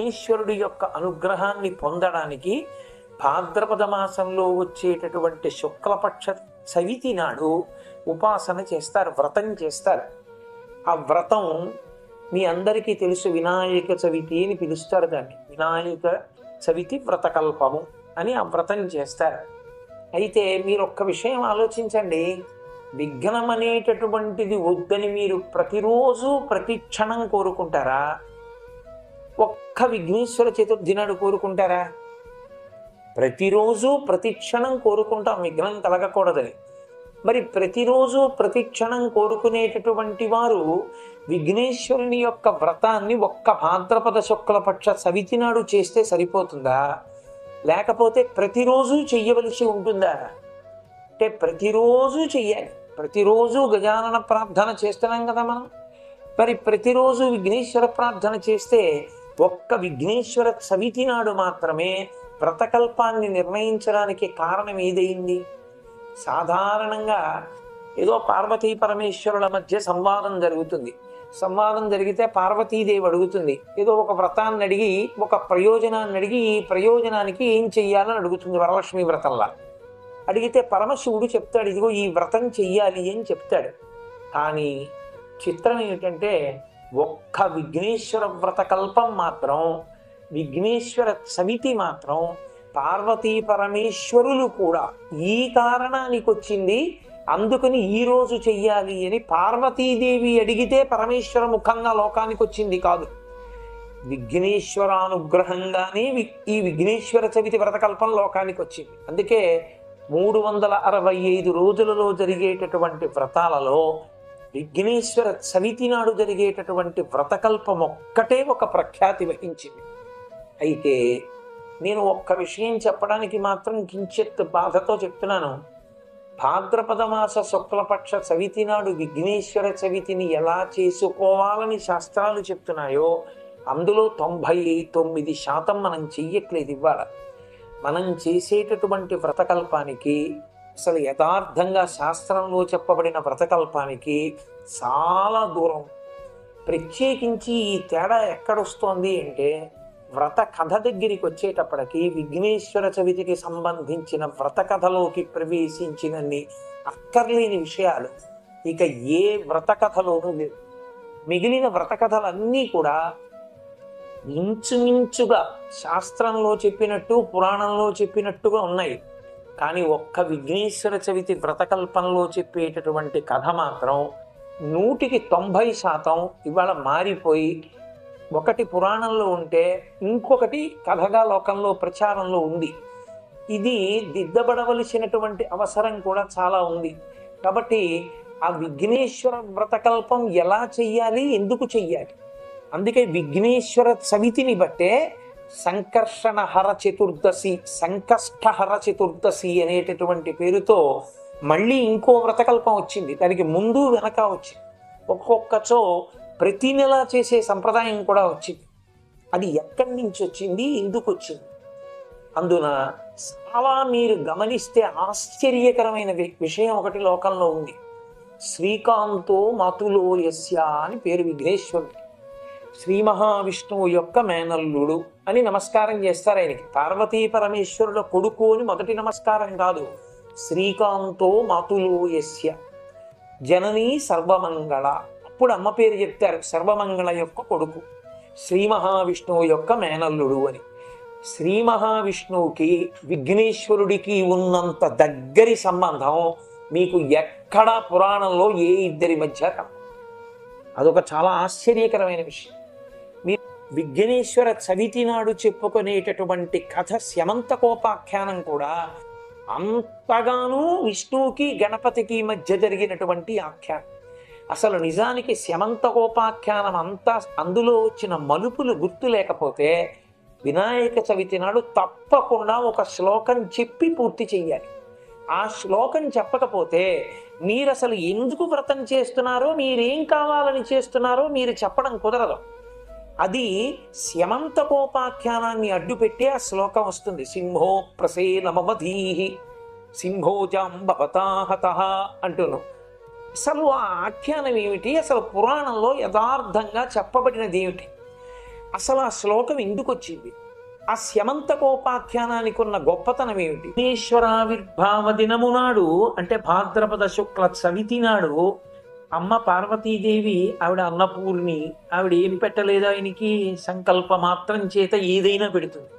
విఘ్నేశ్వరుడి యొక్క అనుగ్రహాన్ని పొందడానికి భాద్రపద మాసంలో వచ్చేటటువంటి శుక్లపక్ష చవితి నాడు ఉపాసన చేస్తారు, వ్రతం చేస్తారు. ఆ వ్రతం మీ అందరికీ తెలుసు, వినాయక చవితి అని పిలుస్తారు దాన్ని. వినాయక చవితి వ్రతకల్పము అని ఆ వ్రతం చేస్తారు. అయితే మీరు ఒక్క విషయం ఆలోచించండి, విఘ్నం అనేటటువంటిది వద్దని మీరు ప్రతిరోజు ప్రతి క్షణం కోరుకుంటారా? ఒక్క విఘ్నేశ్వర చతుర్థి నాడు కోరుకుంటారా? ప్రతిరోజు ప్రతి క్షణం కోరుకుంటాం విఘ్నం కలగకూడదని. మరి ప్రతిరోజు ప్రతి క్షణం కోరుకునేటటువంటి వారు విఘ్నేశ్వరుని యొక్క వ్రతాన్ని ఒక్క భాద్రపద శుక్లపక్ష చవితి నాడు చేస్తే సరిపోతుందా? లేకపోతే ప్రతిరోజు చెయ్యవలసి ఉంటుందా? అంటే ప్రతిరోజు చెయ్యాలి. ప్రతిరోజు గజానన ప్రార్థన చేస్తున్నాం కదా మనం. మరి ప్రతిరోజు విఘ్నేశ్వర ప్రార్థన చేస్తే ఒక్క విఘ్నేశ్వర చవితి నాడు మాత్రమే వ్రతకల్పాన్ని నిర్ణయించడానికి కారణం ఏదైంది? సాధారణంగా ఏదో పార్వతీ పరమేశ్వరుల మధ్య సంవాదం జరుగుతుంది. సంవాదం జరిగితే పార్వతీదేవి అడుగుతుంది, ఏదో ఒక వ్రతాన్ని అడిగి, ఒక ప్రయోజనాన్ని అడిగి, ఈ ప్రయోజనానికి ఏం చెయ్యాలని అడుగుతుంది. వరలక్ష్మి వ్రతంలా అడిగితే పరమశివుడు చెప్తాడు, ఇదిగో ఈ వ్రతం చెయ్యాలి అని చెప్తాడు. కానీ చిత్రం ఏమిటంటే ఒక్క విఘ్నేశ్వర వ్రతకల్పం మాత్రం, విఘ్నేశ్వర చవితి మాత్రం పార్వతీ పరమేశ్వరులు కూడా ఈ కారణానికి వచ్చింది, అందుకని ఈరోజు చెయ్యాలి అని పార్వతీదేవి అడిగితే పరమేశ్వర ముఖంగా లోకానికి వచ్చింది కాదు. విఘ్నేశ్వరానుగ్రహంగానే ఈ విఘ్నేశ్వర చవితి వ్రతకల్పం లోకానికి వచ్చింది. అందుకే 365 రోజులలో జరిగేటటువంటి వ్రతాలలో విఘ్నేశ్వర చవితి నాడు జరిగేటటువంటి వ్రతకల్పం ఒక్కటే ఒక ప్రఖ్యాతి వహించింది. అయితే నేను ఒక్క విషయం చెప్పడానికి మాత్రం కించిత్ బాధతో చెప్తున్నాను. భాద్రపద మాస శుక్లపక్ష చవితి నాడు విఘ్నేశ్వర చవితిని ఎలా చేసుకోవాలని శాస్త్రాలు చెప్తున్నాయో అందులో 99% మనం చెయ్యట్లేదు. ఇవాళ మనం చేసేటటువంటి వ్రతకల్పానికి, అసలు యథార్థంగా శాస్త్రంలో చెప్పబడిన వ్రతకల్పానికి చాలా దూరం. ప్రత్యేకించి ఈ తేడా ఎక్కడొస్తోంది అంటే, వ్రత కథ దగ్గరికి వచ్చేటప్పటికి విఘ్నేశ్వర చవితికి సంబంధించిన వ్రత కథలోకి ప్రవేశించినన్ని అక్కర్లేని విషయాలు ఇక ఏ వ్రత కథలోనూ లేవు. మిగిలిన వ్రత కథలన్నీ కూడా ఇంచుమించుగా శాస్త్రంలో చెప్పినట్టు, పురాణంలో చెప్పినట్టుగా ఉన్నాయి. కానీ ఒక్క విఘ్నేశ్వర చవితి వ్రతకల్పంలో చెప్పేటటువంటి కథ మాత్రం 100% ఇవాళ మారిపోయి, ఒకటి పురాణంలో ఉంటే ఇంకొకటి కథగా లోకంలో ప్రచారంలో ఉంది. ఇది దిద్దబడవలసినటువంటి అవసరం కూడా చాలా ఉంది. కాబట్టి ఆ విఘ్నేశ్వర వ్రతకల్పం ఎలా చెయ్యాలి, ఎందుకు చెయ్యాలి? అందుకే విఘ్నేశ్వర చవితిని బట్టే సంకర్షణహర చతుర్దశి, సంకష్టహర చతుర్దశి అనేటటువంటి పేరుతో మళ్ళీ ఇంకో వ్రతకల్పం వచ్చింది. దానికి ముందు వెనక వచ్చింది. ఒక్కొక్కచో ప్రతి నెల చేసే సంప్రదాయం కూడా వచ్చింది. అది ఎక్కడి నుంచి వచ్చింది, ఎందుకు వచ్చింది? అందున చాలా మీరు గమనిస్తే ఆశ్చర్యకరమైన విషయం ఒకటి లోకంలో ఉంది. శ్రీకాంతో మాతులో యస్య అని పేరు విఘ్నేశ్వరుడు. శ్రీ మహావిష్ణువు యొక్క మేనల్లుడు అని నమస్కారం చేస్తారు ఆయనకి. పార్వతీ పరమేశ్వరుల కొడుకు అని మొదటి నమస్కారం కాదు. శ్రీకాంతో మాతులో యస్య జననీ సర్వమంగళ, అప్పుడు అమ్మ పేరు చెప్తారు. సర్వమంగళ యొక్క కొడుకు, శ్రీ మహావిష్ణువు యొక్క మేనల్లుడు అని. శ్రీ మహావిష్ణువుకి విఘ్నేశ్వరుడికి ఉన్నంత దగ్గరి సంబంధం మీకు ఎక్కడా పురాణంలో ఏ ఇద్దరి మధ్య కలదు. అదొక చాలా ఆశ్చర్యకరమైన విషయం. మీరు విఘ్నేశ్వర చవితి నాడు చెప్పుకునేటటువంటి కథ స్యమంతకోపాఖ్యానం కూడా అంతగానూ విష్ణువుకి గణపతికి మధ్య జరిగినటువంటి ఆఖ్యానం. అసలు నిజానికి స్యమంతకోపాఖ్యానం అంతా అందులో వచ్చిన మలుపులు గుర్తు లేకపోతే వినాయక చవితి నాడు తప్పకుండా ఒక శ్లోకం చెప్పి పూర్తి చెయ్యాలి. ఆ శ్లోకం చెప్పకపోతే మీరు అసలు ఎందుకు వ్రతం చేస్తున్నారో, మీరేం కావాలని చేస్తున్నారో మీరు చెప్పడం కుదరదు. అది స్యమంతకోపాఖ్యానాన్ని అడ్డుపెట్టి ఆ శ్లోకం వస్తుంది. సింహో ప్రసేనమవధీహి సింహోజాంబవతాహతః అంటున్నాం. అసలు ఆ ఆఖ్యానం ఏమిటి, అసలు పురాణంలో యథార్థంగా చెప్పబడినది ఏమిటి? అసలు ఆ శ్లోకం ఎందుకు వచ్చింది? ఆ స్యమంతకోపాఖ్యానానికి ఉన్న గొప్పతనం ఏమిటి? ఈశ్వరావిర్భావ దినము నాడు, అంటే భాద్రపద శుక్ల చవితి నాడు, అమ్మ పార్వతీదేవి, ఆవిడ అన్నపూర్ణి, ఆవిడ ఏం పెట్టలేదు ఆయనకి, సంకల్ప మాత్రం చేత ఏదైనా పెడుతుంది.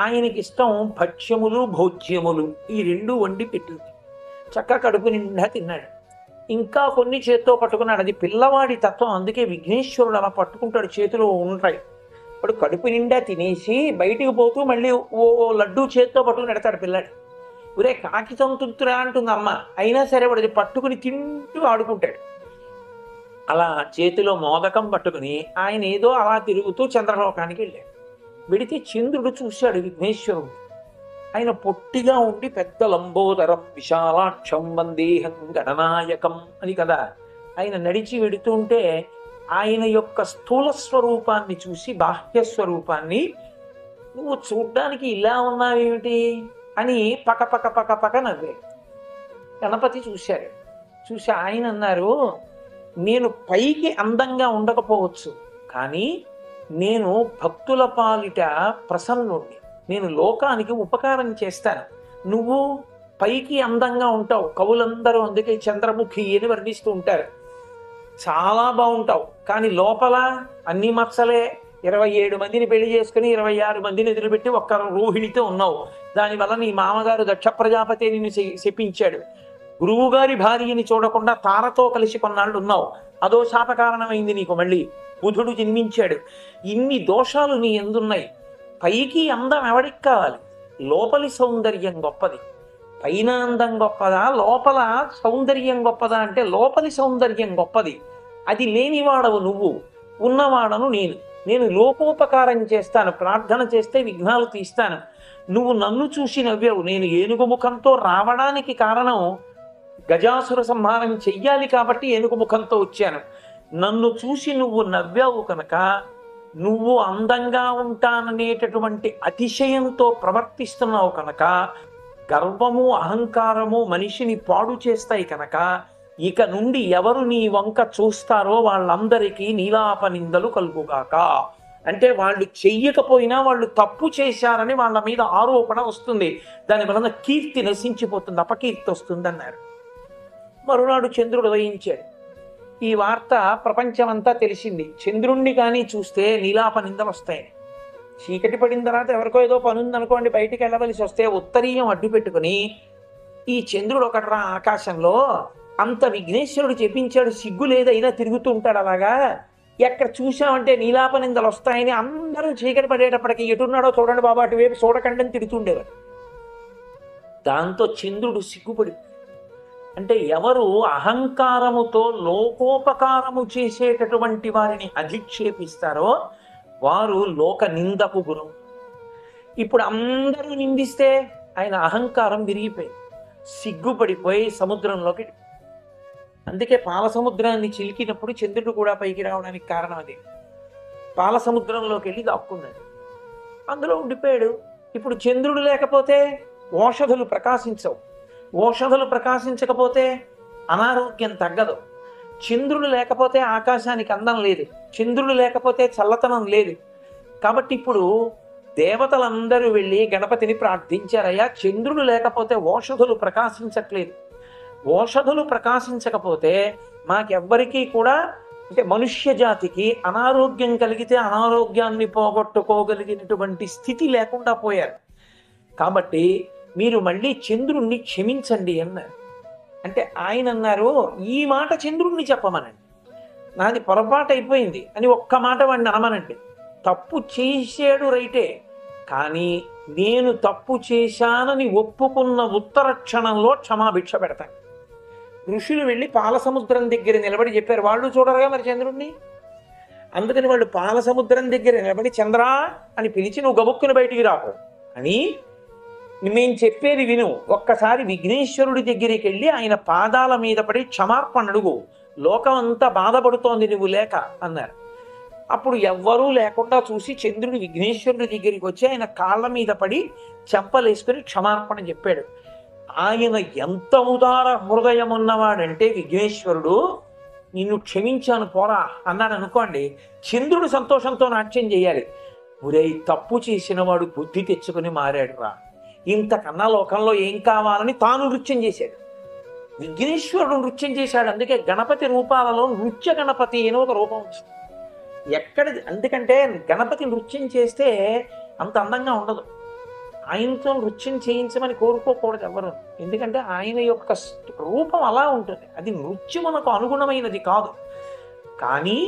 ఆయనకి ఇష్టం భక్ష్యములు భోజ్యములు, ఈ రెండు వండి పెట్టింది. చక్కగా కడుపు నిండా తిన్నాడు. ఇంకా కొన్ని చేత్తో పట్టుకున్నాడు. అది పిల్లవాడి తత్వం, అందుకే విఘ్నేశ్వరుడు అలా పట్టుకుంటాడు, చేతిలో ఉంటాయి. ఇప్పుడు కడుపు నిండా తినేసి బయటికి పోతూ మళ్ళీ ఓ లడ్డూ చేత్తో పట్టుకుని పెడతాడు పిల్లాడు. ఒరే కాకితం తుంతురా అంటుంది అమ్మ, అయినా సరే వాడు అది పట్టుకుని తింటూ ఆడుకుంటాడు. అలా చేతిలో మోదకం పట్టుకుని ఆయన ఏదో అలా తిరుగుతూ చంద్రలోకానికి వెళ్ళాడు. వెడితే చంద్రుడు చూశాడు విఘ్నేశ్వరుడు. ఆయన పొట్టిగా ఉండి పెద్ద లంబోదరం విశాలాక్షం వందేహం గణనాయకం అని కదా. ఆయన నడిచి వెడుతుంటే ఆయన యొక్క స్థూల స్వరూపాన్ని చూసి బాహ్య స్వరూపాన్ని, నువ్వు చూడ్డానికి ఇలా ఉన్నావేమిటి అని పక పక పక పక నవ్వాడు. గణపతి చూశాడు. చూసి ఆయన అన్నారు, నేను పైకి అందంగా ఉండకపోవచ్చు, కానీ నేను భక్తుల పాలిట ప్రసన్నుణ్ణి, నేను లోకానికి ఉపకారం చేస్తాను. నువ్వు పైకి అందంగా ఉంటావు, కవులందరూ అందుకే చంద్రముఖి అని వర్ణిస్తూ ఉంటారు. చాలా బాగుంటావు, కానీ లోపల అన్ని మచ్చలే. 27 మందిని పెళ్లి చేసుకుని 26 మందిని ఎదురుపెట్టి ఒక్క రోహిణితో ఉన్నావు. దానివల్ల నీ మామగారు దక్ష ప్రజాపతి నిన్ను శపించాడు. గురువుగారి భార్యని చూడకుండా తారతో కలిసి కొన్నాళ్ళు ఉన్నావు, అదో శాపకారణమైంది నీకు. మళ్ళీ బుధుడు జన్మించాడు. ఇన్ని దోషాలు నీ ఎందున్నాయి. పైకి అందం ఎవడికి కావాలి? లోపలి సౌందర్యం గొప్పది. పైన అందం గొప్పదా, లోపల సౌందర్యం గొప్పదా అంటే లోపలి సౌందర్యం గొప్పది. అది లేనివాడవు నువ్వు, ఉన్నవాడను నేను. నేను లోకోపకారం చేస్తాను, ప్రార్థన చేస్తే విఘ్నాలు తీస్తాను. నువ్వు నన్ను చూసి నవ్వావు. నేను ఏనుగు ముఖంతో రావడానికి కారణం గజాసుర సంహారం చెయ్యాలి కాబట్టి ఏనుగు ముఖంతో వచ్చాను. నన్ను చూసి నువ్వు నవ్వావు కనుక, నువ్వు అందంగా ఉంటాననేటటువంటి అతిశయంతో ప్రవర్తిస్తున్నావు కనుక, గర్వము అహంకారము మనిషిని పాడు చేస్తాయి కనుక, ఇక నుండి ఎవరు నీ వంక చూస్తారో వాళ్ళందరికీ నీలాప నిందలు కలుగుగాక. అంటే వాళ్ళు చెయ్యకపోయినా వాళ్ళు తప్పు చేశారని వాళ్ళ మీద ఆరోపణ వస్తుంది. దాని వలన కీర్తి నశించిపోతుంది, అపకీర్తి వస్తుంది అన్నారు. మరునాడు చంద్రుడు ఉదయించాడు. ఈ వార్త ప్రపంచమంతా తెలిసింది. చంద్రుణ్ణి కానీ చూస్తే నీలాప నిందలు వస్తాయి. చీకటి పడిన తర్వాత ఎవరికో ఏదో పని ఉందనుకోండి, బయటికి వెళ్ళవలసి వస్తే ఉత్తరీయం అడ్డు పెట్టుకుని, ఈ చంద్రుడు ఒకట్రా ఆకాశంలో, అంత విఘ్నేశ్వరుడు చెప్పించాడు, సిగ్గు లేదైనా తిరుగుతూ ఉంటాడు అలాగా, ఎక్కడ చూసామంటే నీలాప నిందలు వస్తాయని అందరూ చీకటి పడేటప్పటికి ఎటున్నాడో చూడండి బాబా, అటువైపు చూడకండి అని తిరుగుతుండేవారు. దాంతో చంద్రుడు సిగ్గుపడి, అంటే ఎవరు అహంకారముతో లోకోపకారము చేసేటటువంటి వారిని అధిక్షేపిస్తారో వారు లోక నిందకు గురం. ఇప్పుడు అందరూ నిందిస్తే ఆయన అహంకారం విరిగిపోయి సిగ్గుపడిపోయి సముద్రంలోకి. అందుకే పాల సముద్రాన్ని చిలికినప్పుడు చంద్రుడు కూడా పైకి రావడానికి కారణం అదే. పాల సముద్రంలోకి వెళ్ళి దాక్కున్నాడు, అందులో ఉండిపోయాడు. ఇప్పుడు చంద్రుడు లేకపోతే ఓషధులు ప్రకాశించవు, ఓషధులు ప్రకాశించకపోతే అనారోగ్యం తగ్గదు. చంద్రుడు లేకపోతే ఆకాశానికి అందం లేదు, చంద్రుడు లేకపోతే చల్లతనం లేదు. కాబట్టి ఇప్పుడు దేవతలందరూ వెళ్ళి గణపతిని ప్రార్థించారయ్యా, చంద్రుడు లేకపోతే ఓషధులు ప్రకాశించట్లేదు, ఓషధులు ప్రకాశించకపోతే మాకెవ్వరికీ కూడా, అంటే మనుష్య జాతికి అనారోగ్యం కలిగితే అనారోగ్యాన్ని పోగొట్టుకోగలిగినటువంటి స్థితి లేకుండా పోయారు. కాబట్టి మీరు మళ్ళీ చంద్రుణ్ణి క్షమించండి అన్నారు. అంటే ఆయన అన్నారు, ఈ మాట చంద్రుణ్ణి చెప్పమనండి, నాది పొరపాటు అయిపోయింది అని ఒక్క మాట వాడిని అనమనండి. తప్పు చేశాడు రైటే, కానీ నేను తప్పు చేశానని ఒప్పుకున్న ఉత్తర క్షణంలో క్షమాభిక్ష పెడతాను. ఋషులు వెళ్ళి పాల సముద్రం దగ్గర నిలబడి చెప్పారు, వాళ్ళు చూడరుగా మరి చంద్రుణ్ణి. అందుకని వాళ్ళు పాల సముద్రం దగ్గర నిలబడి చంద్రా అని పిలిచి, నువ్వు గబుక్కుని బయటికి రాకు అని, మేము చెప్పేది విను, ఒక్కసారి విఘ్నేశ్వరుడి దగ్గరికి వెళ్ళి ఆయన పాదాల మీద పడి క్షమార్పణ అడుగు, లోకం అంతా బాధపడుతోంది నువ్వు లేక అన్నారు. అప్పుడు ఎవ్వరూ లేకుండా చూసి చంద్రుడు విఘ్నేశ్వరుడి దగ్గరికి వచ్చి ఆయన కాళ్ళ మీద పడి చెంపలేసుకుని క్షమార్పణ చెప్పాడు. ఆయన ఎంత ఉదార హృదయం ఉన్నవాడంటే విఘ్నేశ్వరుడు, నిన్ను క్షమించాను పోరా అన్నాడు అనుకోండి, చంద్రుడు సంతోషంతో నాట్యం చేయాలి. ఒరేయ్, తప్పు చేసిన వాడు బుద్ధి తెచ్చుకుని మారాడు రా, ఇంతకన్నా లోకంలో ఏం కావాలని తాను నృత్యం చేశాడు. విఘ్నేశ్వరుడు నృత్యం చేశాడు. అందుకే గణపతి రూపాలలో నృత్య గణపతి అని ఒక రూపం వచ్చింది. అందుకంటే గణపతి నృత్యం చేస్తే అంత అందంగా ఉండదు. ఆయనతో నృత్యం చేయించమని కోరుకోకూడదు ఎవరు. ఎందుకంటే ఆయన యొక్క రూపం అలా ఉంటుంది. అది నృత్యమునకు అనుగుణమైనది కాదు. కానీ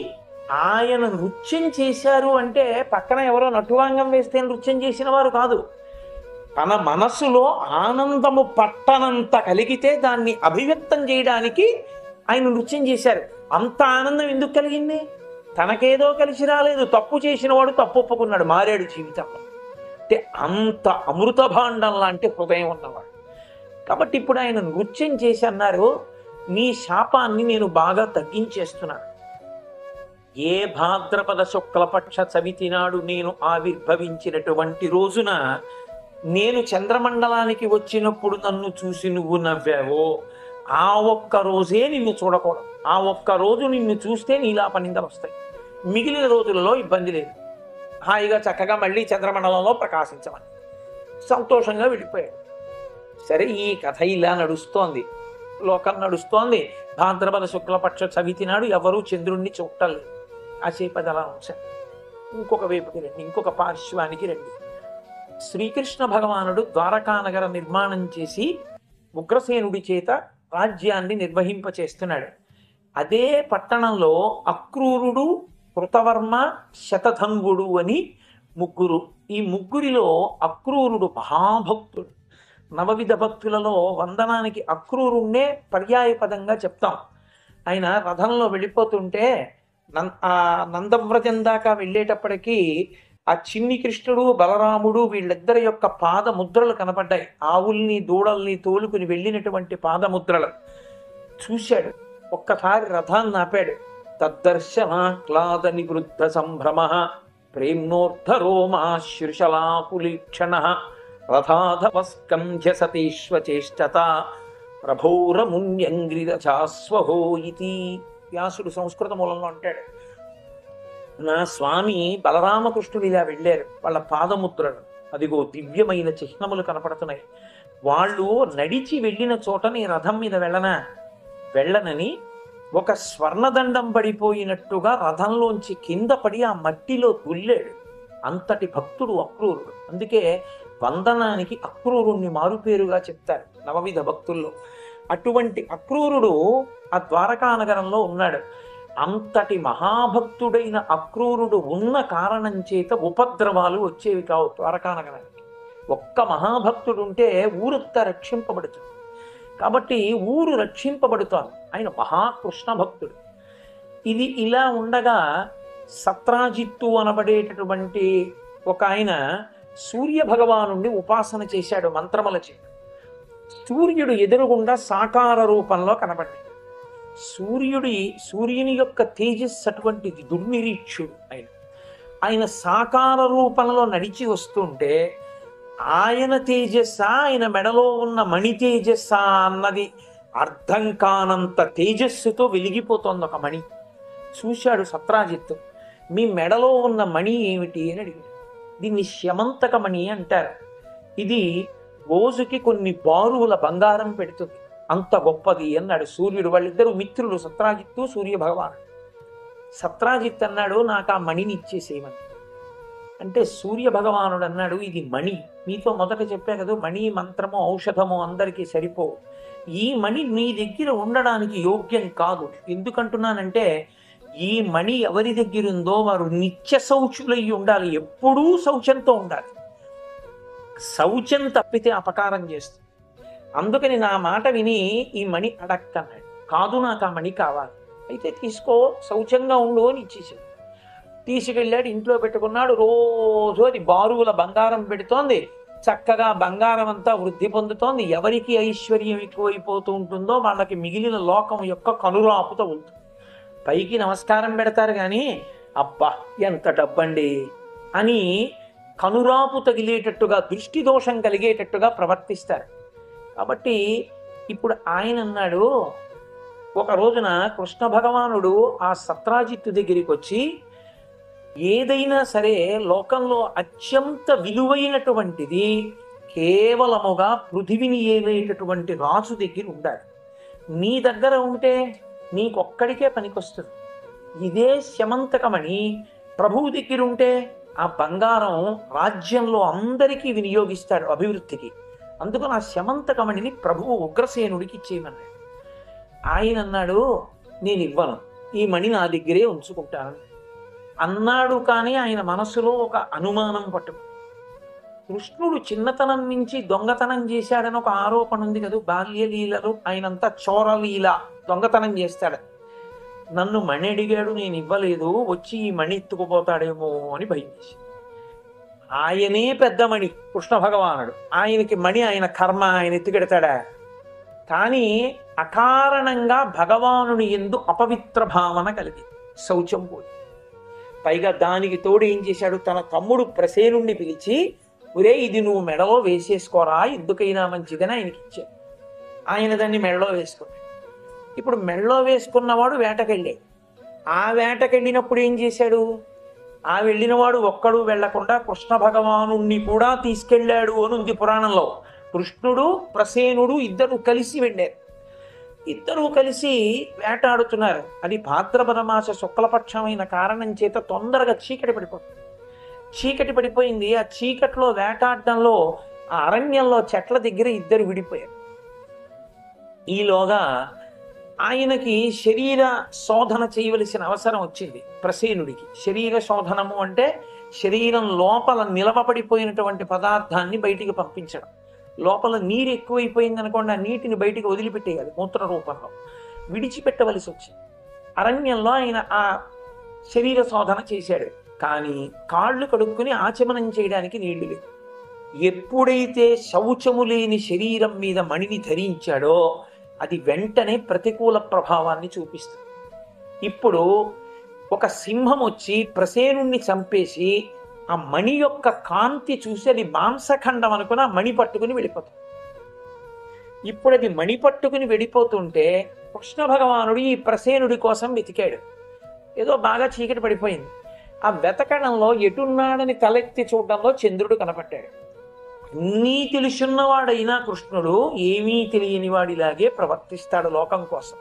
ఆయన నృత్యం చేశారు అంటే పక్కన ఎవరో నటువాంగం వేస్తే నృత్యం చేసిన వారు కాదు. తన మనస్సులో ఆనందము పట్టనంత కలిగితే దాన్ని అభివ్యక్తం చేయడానికి ఆయన నృత్యం చేశారు. అంత ఆనందం ఎందుకు కలిగింది? తనకేదో కలిసి రాలేదు. తప్పు చేసిన వాడు తప్పు ఒప్పుకున్నాడు, మారాడు జీవితంలో. అంటే అంత అమృత భాండం లాంటి హృదయం ఉన్నవాడు. కాబట్టి ఇప్పుడు ఆయన నృత్యం చేసి అన్నారు, నీ శాపాన్ని నేను బాగా తగ్గించేస్తున్నాను. ఏ భాద్రపద శుక్లపక్ష చవితి నాడు నేను ఆవిర్భవించినటువంటి రోజున నేను చంద్రమండలానికి వచ్చినప్పుడు నన్ను చూసి నువ్వు నవ్వావో, ఆ ఒక్క రోజే నిన్ను చూడకూడదు. ఆ ఒక్క రోజు నిన్ను చూస్తే నీలాపనిందలు వస్తాయి. మిగిలిన రోజులలో ఇబ్బంది లేదు. హాయిగా చక్కగా మళ్ళీ చంద్రమండలంలో ప్రకాశించమని సంతోషంగా వెళ్ళిపోయాడు. సరే, ఈ కథ ఇలా నడుస్తోంది, లోకం నడుస్తోంది. భాద్రపద శుక్లపక్ష చవితి నాడు ఎవరూ చంద్రుణ్ణి చూడలేదు. కాసేపది అలా ఉంచారు. ఇంకొక వైపుకి రండి, ఇంకొక పార్శ్వానికి రండి. శ్రీకృష్ణ భగవానుడు ద్వారకానగర నిర్మాణం చేసి ఉగ్రసేనుడి చేత రాజ్యాన్ని నిర్వహింపచేస్తున్నాడు. అదే పట్టణంలో అక్రూరుడు, కృతవర్మ, శతధన్వుడు అని ముగ్గురు. ఈ ముగ్గురిలో అక్రూరుడు మహాభక్తుడు. నవవిధ భక్తులలో వందనానికి అక్రూరుణ్ణే పర్యాయ పదంగా చెప్తాం. ఆయన రథంలో వెళ్ళిపోతుంటే నందవ్రజం దాకా వెళ్ళేటప్పటికీ ఆ చిన్ని కృష్ణుడు, బలరాముడు వీళ్ళిద్దరి యొక్క పాదముద్రలు కనపడ్డాయి. ఆవుల్ని దూడల్ని తోలుకుని వెళ్ళినటువంటి పాదముద్రలు చూశాడు. ఒక్కసారి రథాన్ని ఆపాడు. తద్దర్శనాక్లాద నివృద్ధ సంభ్రమ ప్రేమ్నోర్ధరోమాశ్రుషలాకులీక్షణ రథాధవస్కంధ్య సతీష్వచేష్టత ప్రభోరముణ్యంగ్రిదచాస్వహో ఇతి. వ్యాసుడు సంస్కృత మూలంలో అంటాడు, నా స్వామి బలరామకృష్ణుడు ఇలా వెళ్ళారు, వాళ్ళ పాదముద్రలు అదిగో దివ్యమైన చిహ్నములు కనపడుతున్నాయి. వాళ్ళు నడిచి వెళ్ళిన చోట నీ రథం మీద వెళ్ళనని ఒక స్వర్ణదండం పడిపోయినట్టుగా రథంలోంచి కింద పడి ఆ మట్టిలో తుల్లాడు. అంతటి భక్తుడు అక్రూరుడు. అందుకే వందనానికి అక్రూరుణ్ణి మారుపేరుగా చెప్తారు నవవిధ భక్తుల్లో. అటువంటి అక్రూరుడు ఆ ద్వారకానగరంలో ఉన్నాడు. అంతటి మహాభక్తుడైన అక్రూరుడు ఉన్న కారణం చేత ఉపద్రవాలు వచ్చేవి కావు ద్వారకానగరానికి. ఒక్క మహాభక్తుడు ఉంటే ఊరంతా రక్షింపబడుతుంది. కాబట్టి ఊరు రక్షింపబడుతోంది. ఆయన మహాకృష్ణ భక్తుడు. ఇది ఇలా ఉండగా సత్రాజిత్తు అనబడేటటువంటి ఒక ఆయన సూర్య భగవానుణ్ణి ఉపాసన చేశాడు మంత్రముల చేత. సూర్యుడు ఎదురుగుండా సాకార రూపంలో కనబడ్డాడు. సూర్యుని యొక్క తేజస్సు అటువంటిది, దుర్నిరీక్షుడు ఆయన సాకార రూపంలో నడిచి వస్తుంటే ఆయన తేజస్సా, ఆయన మెడలో ఉన్న మణి తేజస్సా అన్నది అర్థం కానంత తేజస్సుతో వెలిగిపోతోంది ఒక మణి. చూశాడు సత్రాజిత్తు. మీ మెడలో ఉన్న మణి ఏమిటి అని అడిగాడు. దీన్ని శమంతక మణి అంటారు. ఇది రోజుకి కొన్ని బారువుల బంగారం పెడుతుంది, అంత గొప్పది అన్నాడు సూర్యుడు. వాళ్ళిద్దరూ మిత్రులు, సత్రాజిత్తు సూర్య భగవానుడు. సత్రాజిత్ అన్నాడు, నాకు ఆ మణిని ఇచ్చేసేయమని. అంటే సూర్య భగవానుడు అన్నాడు, ఇది మణి, మీతో మొదట చెప్పా కదా, మణి మంత్రము ఔషధము అందరికీ సరిపో. ఈ మణి నీ దగ్గర ఉండడానికి యోగ్యం కాదు. ఎందుకంటున్నానంటే ఈ మణి ఎవరి దగ్గర ఉందో వారు నిత్య శౌచులై ఉండాలి, ఎప్పుడూ శౌచంతో ఉండాలి. శౌచం తప్పితే అపకారం చేస్తుంది. అందుకని నా మాట విని ఈ మణి అడక్కన్నాడు. కాదు, నాకు ఆ మణి కావాలి. అయితే తీసుకో, శౌచంగా ఉండు అని ఇచ్చేసాడు. తీసుకెళ్ళాడు, ఇంట్లో పెట్టుకున్నాడు. రోజు అది బారువుల బంగారం పెడుతోంది. చక్కగా బంగారం అంతా వృద్ధి పొందుతోంది. ఎవరికి ఐశ్వర్యం ఎక్కువైపోతూ ఉంటుందో వాళ్ళకి మిగిలిన లోకం యొక్క కనురాపుత ఉంటుంది. పైకి నమస్కారం పెడతారు కానీ అబ్బా ఎంత డబ్బండి అని కనురాపు తగిలేటట్టుగా, దృష్టి దోషం కలిగేటట్టుగా ప్రవర్తిస్తారు. కాబట్టి ఇప్పుడు ఆయన అన్నాడు, ఒక రోజున కృష్ణ భగవానుడు ఆ సత్రాజిత్తు దగ్గరికి వచ్చి, ఏదైనా సరే లోకంలో అత్యంత విలువైనటువంటిది కేవలముగా పృథివిని ఏలేటటువంటి రాజు దగ్గర ఉండాలి. నీ దగ్గర ఉంటే నీకొక్కడికే పనికొస్తుంది. ఇదే శమంతకమణి ప్రభువు దగ్గర ఉంటే ఆ బంగారం రాజ్యంలో అందరికీ వినియోగిస్తాడు అభివృద్ధికి. అందుకని ఆ శమంతకమణిని ప్రభువు ఉగ్రసేనుడికి ఇచ్చేయమన్నాడు. ఆయన అన్నాడు, నేను ఇవ్వను, ఈ మణి నా దగ్గరే ఉంచుకుంటాను అన్నాడు. కానీ ఆయన మనసులో ఒక అనుమానం పట్టుకు, కృష్ణుడు చిన్నతనం నుంచి దొంగతనం చేశాడని ఒక ఆరోపణ ఉంది కదా, బాల్యలీలలు ఆయనంతా చోరలీల, దొంగతనం చేస్తాడు. నన్ను మణి అడిగాడు, నేను ఇవ్వలేదు, వచ్చి ఈ మణి ఎత్తుకుపోతాడేమో అని భయం వేసి. ఆయనే పెద్ద మణి కృష్ణ భగవానుడు, ఆయనకి మణి ఆయన కర్మ, ఆయన ఎత్తుకెడతాడా? కానీ అకారణంగా భగవానుని యందు అపవిత్ర భావన కలిగి శౌచం పోయి, పైగా దానికి తోడు ఏం చేశాడు, తన తమ్ముడు ప్రసేనుణ్ణి పిలిచి, ఒరే ఇది నువ్వు మెడలో వేసేసుకోరా, ఎందుకైనా మంచిదని ఆయనకి ఇచ్చాడు. ఆయన దాన్ని మెడలో వేసుకున్నాడు. ఇప్పుడు మెడలో వేసుకున్నవాడు వేటకెళ్ళాడు. ఆ వేటకెళ్ళినప్పుడు ఏం చేశాడు, ఆ వెళ్ళినవాడు ఒక్కడు వెళ్లకుండా కృష్ణ భగవానుణ్ణి కూడా తీసుకెళ్ళాడు అని ఉంది పురాణంలో. కృష్ణుడు ప్రసేనుడు ఇద్దరు కలిసి వెళ్ళారు. ఇద్దరూ కలిసి వేటాడుతున్నారు. అది భాద్రపద మాస శుక్లపక్షమైన కారణం చేత తొందరగా చీకటి పడిపోతుంది. చీకటి పడిపోయింది. ఆ చీకట్లో వేటాడడంలో ఆ అరణ్యంలో చెట్ల దగ్గర ఇద్దరు విడిపోయారు. ఈలోగా ఆయనకి శరీర శోధన చేయవలసిన అవసరం వచ్చింది. ప్రసేనుడికి శరీర శోధనము అంటే శరీరం లోపల నిలవపడిపోయినటువంటి పదార్థాన్ని బయటికి పంపించడం. లోపల నీరు ఎక్కువైపోయింది అనుకోండి, ఆ నీటిని బయటికి వదిలిపెట్టేయాలి, మూత్ర రూపంలో విడిచిపెట్టవలసి వచ్చింది. అరణ్యంలో ఆయన ఆ శరీర శోధన చేశాడు. కానీ కాళ్ళు కడుక్కుని ఆచమనం చేయడానికి నీళ్లు లేవు. ఎప్పుడైతే శౌచము లేని శరీరం మీద మణిని ధరించాడో అది వెంటనే ప్రతికూల ప్రభావాన్ని చూపిస్తుంది. ఇప్పుడు ఒక సింహం వచ్చి ప్రసేనుణ్ణి చంపేసి ఆ మణి యొక్క కాంతి చూసి అది మాంసఖండం అనుకుని ఆ మణి పట్టుకుని వెళ్ళిపోతుంది. ఇప్పుడు అది మణి పట్టుకుని వెళ్ళిపోతుంటే కృష్ణ భగవానుడు ఈ ప్రసేనుడి కోసం వెతికాడు. ఏదో బాగా చీకటి పడిపోయింది. ఆ వెతకడంలో ఎటున్నాడని తలెత్తి చూడడంలో చంద్రుడు కనపడ్డాడు. అన్నీ తెలుసున్నవాడైనా కృష్ణుడు ఏమీ తెలియని వాడిలాగే ప్రవర్తిస్తాడు లోకం కోసం.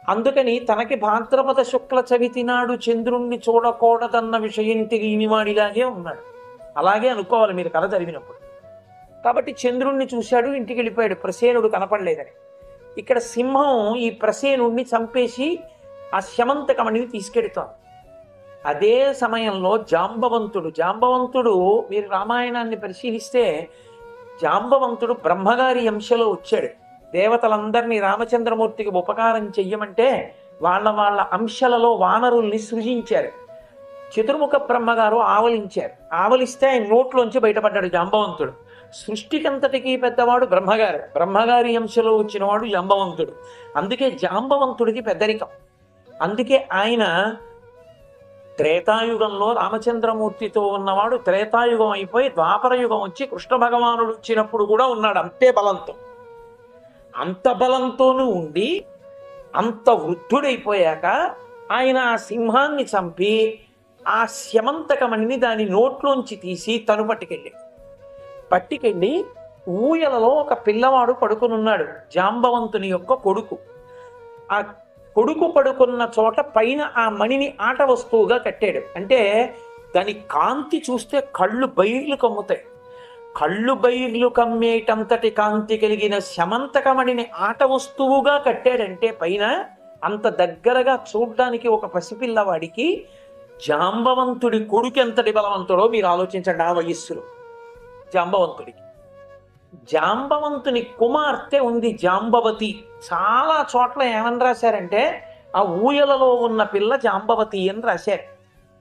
అందుకని తనకి భాద్రపద శుక్ల చవితి నాడు చంద్రుణ్ణి చూడకూడదన్న విషయం తెలియని వాడిలాగే ఉన్నాడు. అలాగే అనుకోవాలి మీరు కథ చదివినప్పుడు. కాబట్టి చంద్రుణ్ణి చూశాడు, ఇంటికి వెళ్ళిపోయాడు, ప్రసేనుడు కనపడలేదని. ఇక్కడ సింహం ఈ ప్రసేనుణ్ణి చంపేసి ఆ శమంతకమణిని తీసుకెడుతోంది. అదే సమయంలో జాంబవంతుడు మీరు రామాయణాన్ని పరిశీలిస్తే జాంబవంతుడు బ్రహ్మగారి అంశలో వచ్చాడు. దేవతలందరినీ రామచంద్రమూర్తికి ఉపకారం చెయ్యమంటే వాళ్ళ అంశలలో వానరుల్ని సృజించారు. చతుర్ముఖ బ్రహ్మగారు ఆవలించారు. ఆవలిస్తే ఆయన నోట్లోంచి బయటపడ్డాడు జాంబవంతుడు. సృష్టికంతటికి పెద్దవాడు బ్రహ్మగారి అంశలో వచ్చినవాడు జాంబవంతుడు. అందుకే జాంబవంతుడికి పెద్దరికం. అందుకే ఆయన త్రేతాయుగంలో రామచంద్రమూర్తితో ఉన్నవాడు త్రేతాయుగం అయిపోయి ద్వాపరయుగం వచ్చి కృష్ణ భగవానుడు వచ్చినప్పుడు కూడా ఉన్నాడు. అంతే బలంతో, అంత బలంతోనూ ఉండి అంత వృద్ధుడైపోయాక ఆయన ఆ సింహాన్ని చంపి ఆ శమంతకమణిని దాని నోట్లోంచి తీసి తను పట్టుకెళ్ళి ఊయలలో ఒక పిల్లవాడు పడుకునున్నాడు, జాంబవంతుని యొక్క కొడుకు. ఆ కొడుకు పడుకున్న చోట పైన ఆ మణిని ఆట వస్తువుగా కట్టాడు. అంటే దాని కాంతి చూస్తే కళ్ళు బయర్లు కమ్ముతాయి. కళ్ళు బయర్లు కమ్మేటంతటి కాంతి కలిగిన శమంతకమణిని ఆట వస్తువుగా కట్టాడంటే పైన అంత దగ్గరగా చూడ్డానికి ఒక పసిపిల్లవాడికి జాంబవంతుడి కొడుకు ఎంతటి బలవంతుడో మీరు ఆలోచించండి. ఆ వయస్సులో జాంబవంతుని కుమార్తె ఉంది జాంబవతి. చాలా చోట్ల ఏమని రాశారంటే ఆ ఊయలలో ఉన్న పిల్ల జాంబవతి అని రాశారు.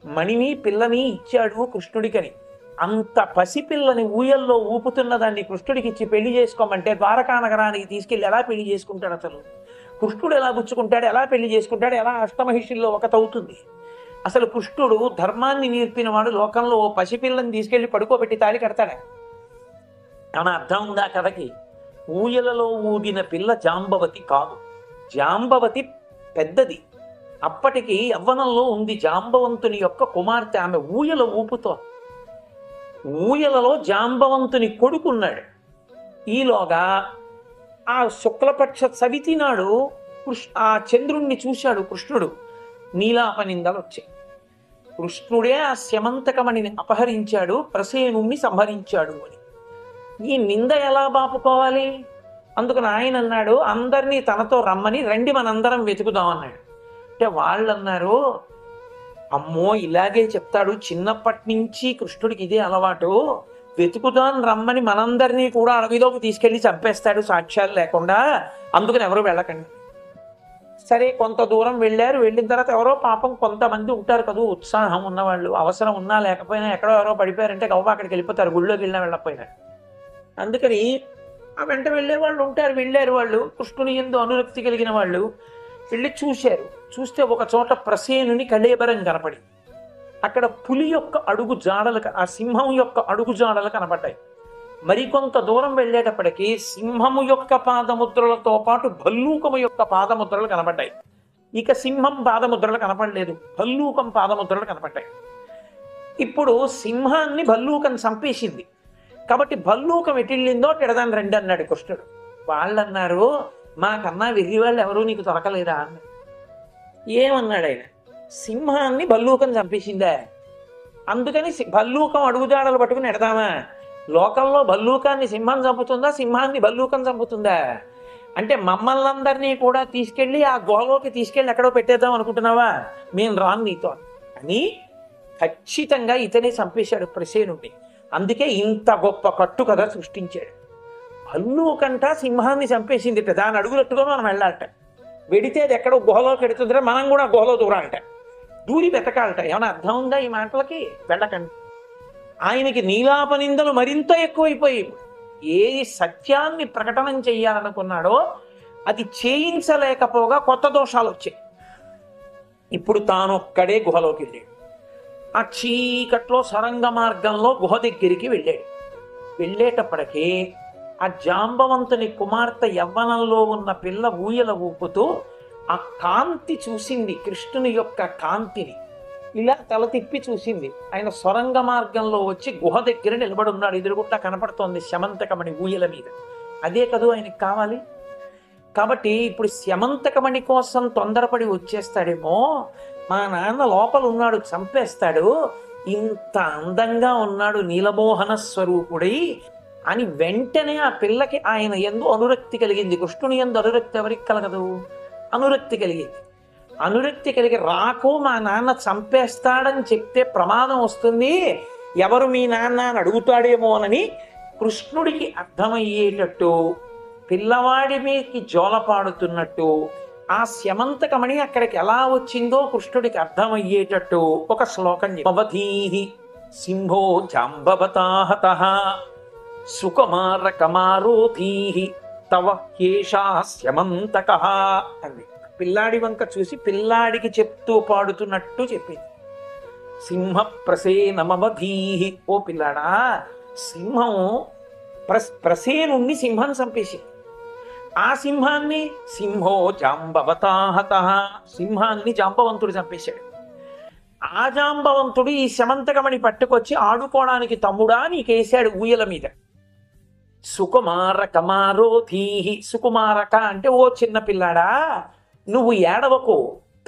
మణిని పిల్లని ఇచ్చాడు కృష్ణుడికని. అంత పసిపిల్లని ఊయల్లో ఊపుతున్న దాన్ని కృష్ణుడికి ఇచ్చి పెళ్లి చేసుకోమంటే ద్వారకా నగరానికి తీసుకెళ్ళి ఎలా పెళ్లి చేసుకుంటాడు? అసలు కృష్ణుడు ఎలా పుచ్చుకుంటాడు, ఎలా పెళ్లి చేసుకుంటాడు, ఎలా అష్టమహిషుల్లో ఒకటవుతుంది? అసలు కృష్ణుడు ధర్మాన్ని నేర్పిన వాడు లోకంలో పసిపిల్లని తీసుకెళ్లి పడుకోబెట్టి తాళి కడతాడా? అని అర్థం ఉందా కథకి? ఊయలలో ఊగిన పిల్ల జాంబవతి కాదు. జాంబవతి పెద్దది, అప్పటికి యవ్వనంలో ఉంది. జాంబవంతుని యొక్క కుమార్తె, ఆమె ఊయల ఊపుతో, ఊయలలో జాంబవంతుని కొడుకున్నాడు. ఈలోగా ఆ శుక్లపక్ష చవితి నాడు ఆ చంద్రుణ్ణి చూశాడు కృష్ణుడు. నీలాపనిందలు వచ్చాయి. కృష్ణుడే ఆ స్యమంతకమణిని అపహరించాడు, ప్రసేనుణ్ణి సంహరించాడు అని. ఈ నింద ఎలా బాపుకోవాలి? అందుకని ఆయన అన్నాడు, అందరినీ తనతో రమ్మని, రండి మనందరం వెతుకుదాం అన్నాడు. అంటే వాళ్ళు అన్నారు, అమ్మో ఇలాగే చెప్తాడు, చిన్నప్పటి నుంచి కృష్ణుడికి ఇదే అలవాటు, వెతుకుదాం రమ్మని మనందరినీ కూడా అడవిలోకి తీసుకెళ్లి చంపేస్తాడు సాక్ష్యాలు లేకుండా, అందుకని ఎవరు వెళ్ళకండి. సరే కొంత దూరం వెళ్ళారు. వెళ్ళిన తర్వాత ఎవరో పాపం కొంతమంది ఉంటారు కదా ఉత్సాహం ఉన్నవాళ్ళు, అవసరం ఉన్నా లేకపోయినా ఎక్కడో ఎవరో పడిపోయారంటే గవ్వ అక్కడికి వెళ్ళిపోతారు, గుళ్ళోకి వెళ్ళినా వెళ్ళకపోయినా. అందుకని ఆ వెంట వెళ్ళే వాళ్ళు ఉంటారు. వెళ్ళారు వాళ్ళు, కృష్ణుని యందు అనురక్తి కలిగిన వాళ్ళు వెళ్ళి చూశారు. చూస్తే ఒక చోట ప్రసేనుని కళేబరం కనపడి, అక్కడ పులి యొక్క అడుగు జాడలు, ఆ సింహం యొక్క అడుగు జాడలు కనపడ్డాయి. మరికొంత దూరం వెళ్ళేటప్పటికీ సింహము యొక్క పాదముద్రలతో పాటు భల్లూకము యొక్క పాదముద్రలు కనపడ్డాయి. ఇక సింహం పాదముద్రలు కనపడలేదు, భల్లూకం పాదముద్రలు కనపడ్డాయి. ఇప్పుడు సింహాన్ని భల్లూకం చంపేసింది కాబట్టి భల్లూకం ఎటిళ్ళిందో తిడదాన్ని రండి అన్నాడు కృష్ణుడు. వాళ్ళన్నారు, మాకన్నా వెర్రి వాళ్ళు ఎవరూ నీకు దొరకలేదా అన్న. ఏమన్నాడు ఆయన, సింహాన్ని భల్లూకం చంపేసిందా, అందుకని భల్లూకం అడుగుజాడలు పట్టుకుని ఎడదామా? లోకంలో భల్లూకాన్ని సింహం చంపుతుందా, సింహాన్ని భల్లూకం చంపుతుందా? అంటే మమ్మల్ని అందరినీ కూడా తీసుకెళ్ళి ఆ గోలోకి తీసుకెళ్ళి ఎక్కడో పెట్టేద్దాం అనుకుంటున్నావా? మేము రాను నీతో అని ఖచ్చితంగా ఇతనే చంపేశాడు ప్రసేనుడిని. అందుకే ఇంత గొప్ప కట్టు కథ సృష్టించాడు. భల్లూకంట సింహాన్ని చంపేసింది, దాని అడుగులట్టుగా మనం వెళ్ళాలట. వెడితే అది ఎక్కడో గుహలోకి ఎడుతుందంటే మనం కూడా గుహలో దూరాలట, దూరి వెతకాలట. ఏమైనా అర్థం ఉందా ఈ మాటలకి? వెళ్ళకండి. ఆయనకి నీలాపనిందలు మరింత ఎక్కువైపోయి, ఏది సత్యాన్ని ప్రకటన చెయ్యాలనుకున్నాడో అది చేయించలేకపోగా కొత్త దోషాలు వచ్చాయి. ఇప్పుడు తానొక్కడే గుహలోకి వెళ్ళాడు. ఆ చీకట్లో సొరంగ మార్గంలో గుహ దగ్గరికి వెళ్ళాడు. వెళ్ళేటప్పటికీ ఆ జాంబవంతుని కుమార్తె యవ్వనంలో ఉన్న పిల్ల ఊయల ఊపుతూ ఆ కాంతి చూసింది, కృష్ణుని యొక్క కాంతిని. ఇలా తల తిప్పి చూసింది. ఆయన సొరంగ మార్గంలో వచ్చి గుహ దగ్గర నిలబడి ఉన్నాడు. ఎదురుగుండా కనపడుతోంది శమంతకమణి ఊయల మీద. అదే కదూ ఆయనకి కావాలి. కాబట్టి ఇప్పుడు శమంతకమణి కోసం తొందరపడి వచ్చేస్తాడేమో, మా నాన్న లోపల ఉన్నాడు చంపేస్తాడు, ఇంత అందంగా ఉన్నాడు నీలమోహన స్వరూపుడై అని వెంటనే ఆ పిల్లకి ఆయన యందు అనురక్తి కలిగింది. కృష్ణుని యందు అనురక్తి ఎవరికి కలగదు? అనురక్తి కలిగింది. అనురక్తి కలిగి రాకు, మా నాన్న చంపేస్తాడని చెప్తే ప్రమాదం వస్తుంది, ఎవరు మీ నాన్న అని అడుగుతాడేమోనని కృష్ణుడికి అర్థమయ్యేటట్టు, పిల్లవాడి మీదకి జోలపాడుతున్నట్టు ఆ శమంతకమణి అక్కడికి ఎలా వచ్చిందో కృష్ణుడికి అర్థమయ్యేటట్టు ఒక శ్లోకం చెప్పవధీహి సింహో జాంబవతాహతః సుకుమార కమారోధీహి తవ హేషా శమంతకః అంది. పిల్లాడి వంక చూసి పిల్లాడికి చెప్తూ పాడుతున్నట్టు చెప్పింది. సింహ ప్రసేనమవధీహి, ఓ పిల్లాడా, సింహం ప్రసేనుణ్ణి సింహం చంపేసింది. ఆ సింహాన్ని సింహో జాంబవతాహతః, సింహాన్ని జాంబవంతుడు చంపేశాడు. ఆ జాంబవంతుడు ఈ శమంతకమణి పట్టుకొచ్చి ఆడుకోవడానికి తమ్ముడా నీకేశాడు ఊయల మీద. సుకుమార కమారోధీహి, సుకుమారక అంటే ఓ చిన్న పిల్లాడా నువ్వు ఏడవకు,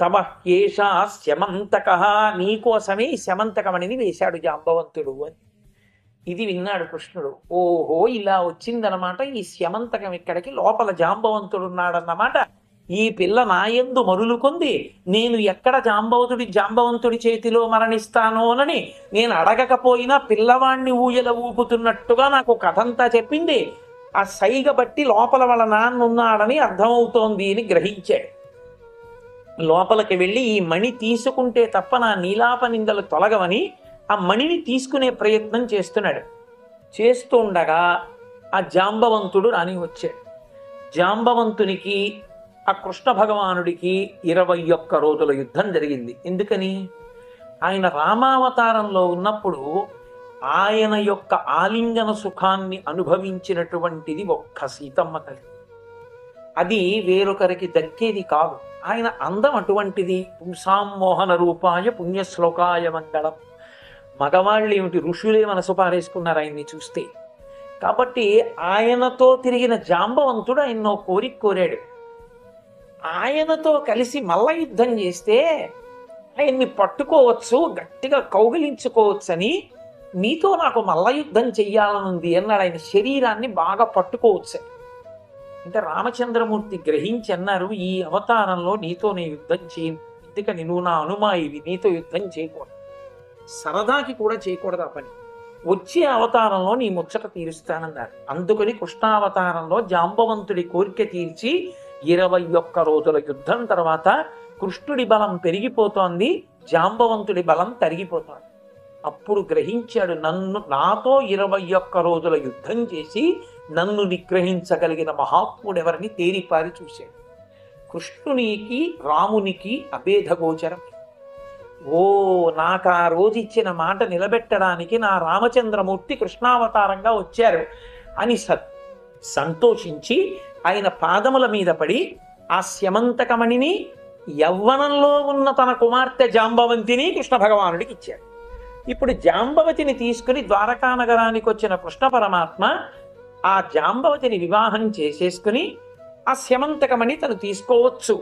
తమ ఏషా శమంతకః, నీకోసమే ఈ శమంతకమణిని వేశాడు జాంబవంతుడు అని. ఇది విన్నాడు కృష్ణుడు. ఓహో ఇలా వచ్చిందనమాట ఈ శమంతకం ఇక్కడికి, లోపల జాంబవంతుడు ఉన్నాడన్నమాట. ఈ పిల్ల నాయందు మరులుకుంది, నేను ఎక్కడ జాంబవంతుడి చేతిలో మరణిస్తానోనని నేను అడగకపోయినా పిల్లవాణ్ణి ఊయల ఊపుతున్నట్టుగా నాకు కథంతా చెప్పింది. ఆ సైగ బట్టి లోపల వాళ్ళ నాన్న ఉన్నాడని అర్థమవుతోంది అని గ్రహించాడు. లోపలికి వెళ్ళి ఈ మణి తీసుకుంటే తప్ప నా నీలాప నిందలు తొలగవని ఆ మణిని తీసుకునే ప్రయత్నం చేస్తున్నాడు. చేస్తూ ఉండగా ఆ జాంబవంతుడు రాని వచ్చాడు. జాంబవంతునికి ఆ కృష్ణ భగవానుడికి 21 రోజుల యుద్ధం జరిగింది. ఎందుకని? ఆయన రామావతారంలో ఉన్నప్పుడు ఆయన యొక్క ఆలింగన సుఖాన్ని అనుభవించినటువంటిది ఒక్క సీతమ్మ తల్లి. అది వేరొకరికి దక్కేది కాదు. ఆయన అందం అటువంటిది. పుంసామోహన రూపాయ పుణ్యశ్లోకాయ మంగళం. మగవాళ్ళు ఏమిటి, ఋషులే మనసు పారేసుకున్నారు ఆయన్ని చూస్తే. కాబట్టి ఆయనతో తిరిగిన జాంబవంతుడు ఆయన్నో కోరిక కోరాడు. ఆయనతో కలిసి మల్ల యుద్ధం చేస్తే ఆయన్ని పట్టుకోవచ్చు, గట్టిగా కౌగిలించుకోవచ్చని, నీతో నాకు మల్ల యుద్ధం చెయ్యాలనుంది అన్నాడు. ఆయన శరీరాన్ని బాగా పట్టుకోవచ్చు. అంటే రామచంద్రమూర్తి గ్రహించి అన్నారు, ఈ అవతారంలో నీతో నేను యుద్ధం చేయను, ఎందుకని నువ్వు నా అనుమాయివి, నీతో యుద్ధం చేయకూడదు, సరదాకి కూడా చేయకూడదు ఆ పని, వచ్చే అవతారంలో నీ ముచ్చట తీరుస్తానన్నారు. అందుకని కృష్ణావతారంలో జాంబవంతుడి కోరిక తీర్చి 21 రోజుల యుద్ధం తర్వాత కృష్ణుడి బలం పెరిగిపోతోంది, జాంబవంతుడి బలం తరిగిపోతోంది. అప్పుడు గ్రహించాడు, నాతో 21 రోజుల యుద్ధం చేసి నన్ను నిగ్రహించగలిగిన మహాత్ముడు ఎవరిని తేరిపారి చూశాడు. కృష్ణునికి రామునికి అభేదగోచరం. ఓ, నాకు ఆ రోజు ఇచ్చిన మాట నిలబెట్టడానికి నా రామచంద్రమూర్తి కృష్ణావతారంగా వచ్చారు అని సంతోషించి ఆయన పాదముల మీద పడి ఆ స్యమంతకమణిని యవ్వనంలో ఉన్న తన కుమార్తె జాంబవంతిని కృష్ణ భగవానుడికి ఇచ్చాడు. ఇప్పుడు జాంబవతిని తీసుకుని ద్వారకా నగరానికి వచ్చిన కృష్ణ పరమాత్మ ఆ జాంబవతిని వివాహం చేసేసుకుని ఆ స్యమంతకమణి తను తీసుకోవచ్చు.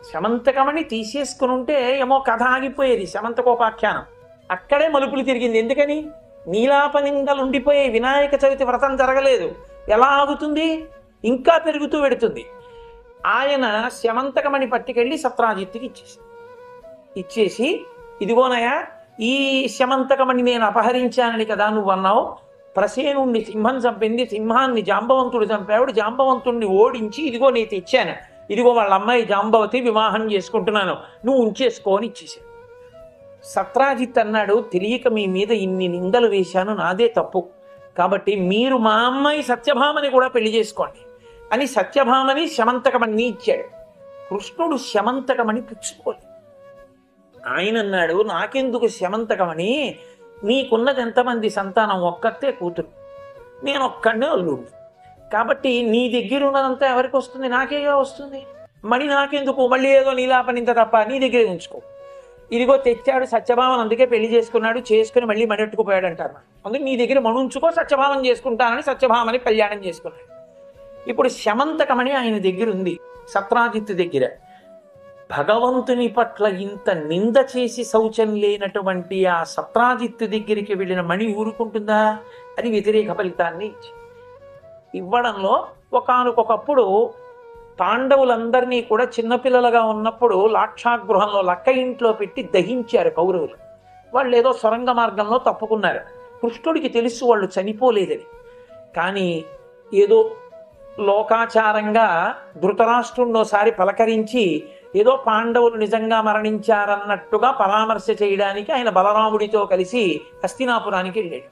శమంతకమణి తీసేసుకుని ఉంటే ఏమో కథ ఆగిపోయేది, శమంతకోపాఖ్యానం అక్కడే మలుపులు తిరిగింది. ఎందుకని? నీలాపనిందలు ఉండిపోయే వినాయక చవితి వ్రతం జరగలేదు, ఎలా ఆగుతుంది? ఇంకా పెరుగుతూ పెడుతుంది. ఆయన శమంతకమణి పట్టుకెళ్ళి సత్రాజిత్తుకి ఇచ్చేసి ఇదిగోనయా, ఈ శమంతకమణి నేను అపహరించానని కదా నువ్వు అన్నావు, ప్రసేనుణ్ణి సింహం చంపింది, సింహాన్ని జాంబవంతుడు చంపాడు, జాంబవంతుణ్ణి ఓడించి ఇదిగో నేను తెచ్చాను, ఇదిగో వాళ్ళ అమ్మాయి జాంబవతి వివాహం చేసుకుంటున్నాను, నువ్వు ఉంచేసుకో అని ఇచ్చేసాడు. సత్రాజిత్ అన్నాడు, తెలియక మీ మీద ఇన్ని నిందలు వేశాను, నాదే తప్పు, కాబట్టి మీరు మా అమ్మాయి సత్యభామని కూడా పెళ్లి చేసుకోండి అని సత్యభామని శమంతకమణి ఇచ్చాడు. కృష్ణుడు శమంతకమణి పుచ్చుకోలేదు. ఆయన అన్నాడు, నాకెందుకు శమంతకమణి, నీకున్నది ఎంతమంది సంతానం, ఒక్కతే కూతురు, నేను ఒక్కడే అల్లుడు, కాబట్టి నీ దగ్గర ఉన్నదంతా ఎవరికి వస్తుంది, నాకేగా వస్తుంది, మణి నాకెందుకు, మళ్ళీ ఏదో నీలాపనింత తప్ప నీ దగ్గరే ఉంచుకో. ఇదిగో తెచ్చాడు సత్యభామను, అందుకే పెళ్లి చేసుకున్నాడు, చేసుకుని మళ్ళీ మడెట్టుకుపోయాడు అంటారు. అందుకే నీ దగ్గర మణి ఉంచుకో, సత్యభామను చేసుకుంటానని సత్యభామని కళ్యాణం చేసుకున్నాడు. ఇప్పుడు శమంతకమణి ఆయన దగ్గర ఉంది, సత్రాజిత్తు దగ్గర. భగవంతుని పట్ల ఇంత నింద చేసి శౌచం లేనటువంటి ఆ సత్రాజిత్తు దగ్గరికి వెళ్ళిన మణి ఊరుకుంటుందా? అది వ్యతిరేక ఫలితాన్ని ఇవ్వడంలో ఒకానొకప్పుడు పాండవులందరినీ కూడా చిన్నపిల్లలుగా ఉన్నప్పుడు లాక్షాగృహంలో లక్క ఇంట్లో పెట్టి దహించారు కౌరవులు. వాళ్ళు ఏదో సొరంగ మార్గంలో తప్పుకున్నారు. కృష్ణుడికి తెలుసు వాళ్ళు చనిపోలేదని, కానీ ఏదో లోకాచారంగా ధృతరాష్ట్రుణ్ణోసారి పలకరించి ఏదో పాండవులు నిజంగా మరణించారన్నట్టుగా పరామర్శ చేయడానికి ఆయన బలరాముడితో కలిసి హస్తినాపురానికి వెళ్ళాడు.